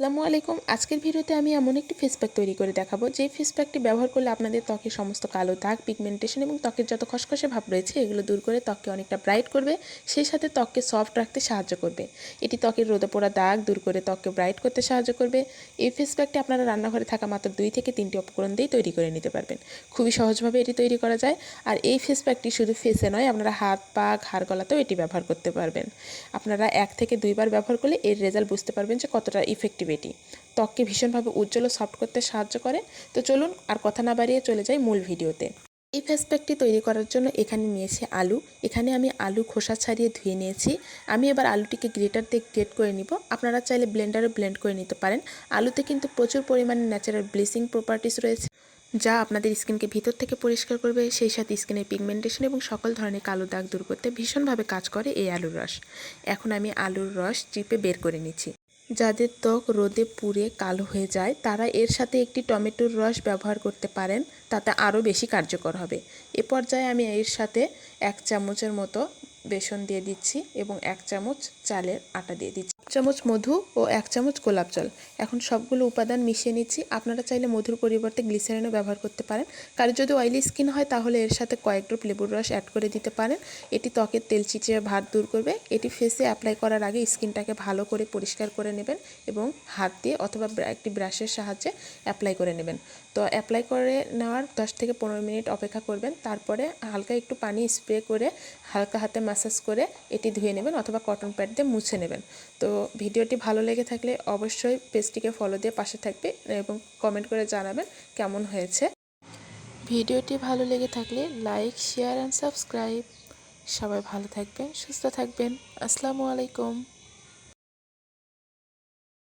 আসসালামু আলাইকুম। আজকের ভিডিওতে আমি এমন একটি ফেস প্যাক তৈরি করে দেখাবো যে ফেস প্যাকটি ব্যবহার করলে আপনাদের ত্বকের সমস্ত কালো দাগ, পিগমেন্টেশন এবং ত্বকের যত খসখসে ভাব রয়েছে এগুলো দূর করে ত্বককে অনেকটা ব্রাইট করবে, সেই সাথে ত্বককে সফট রাখতে সাহায্য করবে। এটি ত্বকের রোদে পোড়া দাগ দূর করে ত্বককে ব্রাইট করতে সাহায্য করবে। এই ফেস প্যাকটি আপনারা রান্নাঘরে থাকা মাত্র 2 থেকে 3টি উপকরণ দিয়েই তৈরি করে নিতে পারবেন। খুবই সহজভাবে এটি তৈরি করা যায়। আর এই ফেস প্যাকটি শুধু ফেসে নয়, আপনারা হাত, পা, ঘাড়, গলাতেও এটি ব্যবহার করতে পারবেন। আপনারা 1 থেকে 2 বার ব্যবহার করলে এর রেজাল্ট বুঝতে পারবেন যে কতটা ইফেক্টিভ এটি। ত্বককে ভীষণভাবে উজ্জ্বল ও সফট করতে সাহায্য করে। তো চলুন আর কথা না বাড়িয়ে চলে যাই মূল ভিডিওতে। এই ফেস প্যাকটি তৈরি করার জন্য এখানে নিয়েছি আলু। এখানে আমি আলু খোসা ছাড়িয়ে ধুয়ে নিয়েছি। আমি এবার আলুটিকে গ্রেটার দিয়ে গ্রেট করে নিব। আপনারা চাইলে ব্লেন্ডারে ব্লেন্ড করে নিতে পারেন। আলুতে কিন্তু প্রচুর পরিমাণে ন্যাচারাল ব্লিচিং প্রপার্টিস রয়েছে, যা আপনাদের স্কিনকে ভিতর থেকে পরিষ্কার করবে, সেই সাথে স্কিনের পিগমেন্টেশন এবং সকল ধরনের কালো দাগ দূর করতে ভীষণভাবে কাজ করে এই আলুর রস। এখন আমি আলুর রস চিপে বের করে নিচ্ছি। যাদের ত্বক রোদে পুড়ে কালো হয়ে যায় তারা এর সাথে একটি টমেটোর রস ব্যবহার করতে পারেন, তাতে আরও বেশি কার্যকর হবে। এ পর্যায়ে আমি এর সাথে 1 চামচের মতো বেসন দিয়ে দিচ্ছি এবং 1 চামচ চালের আটা দিয়ে দিচ্ছি, 1 চামচ মধু ও 1 চামচ গোলাপ জল। এখন সবগুলো উপাদান মিশিয়ে নিচ্ছি। আপনারা চাইলে মধুর পরিবর্তে গ্লিসারিনও ব্যবহার করতে পারেন। কারো যদি অয়েলি স্কিন হয় তাহলে এর সাথে কয়েক ড্রপ লেবুর রস অ্যাড করে দিতে পারেন। এটি ত্বকের তেলচিটে ভাব দূর করবে। এটি ফেসে অ্যাপ্লাই করার আগে স্কিনটাকে ভালো করে পরিষ্কার করে নেবেন এবং হাত দিয়ে অথবা একটি ব্রাশের সাহায্যে অ্যাপ্লাই করে নেবেন। তো অ্যাপ্লাই করে নেওয়ার 10 থেকে 15 মিনিট অপেক্ষা করবেন। তারপরে হালকা একটু পানি স্প্রে করে হালকা হাতে ম্যাসাজ করে এটি ধুয়ে নেবেন অথবা কটন প্যাড দিয়ে মুছে নেবেন। তো ভিডিওটি ভালো লেগে থাকলে অবশ্যই পেজটিকে ফলো দিয়ে পাশে থাকবে এবং কমেন্ট করে জানাবেন কেমন হয়েছে। ভিডিওটি ভালো লেগে থাকলে লাইক, শেয়ার অ্যান্ড সাবস্ক্রাইব। সবাই ভালো থাকবেন, সুস্থ থাকবেন। আসসালামু আলাইকুম।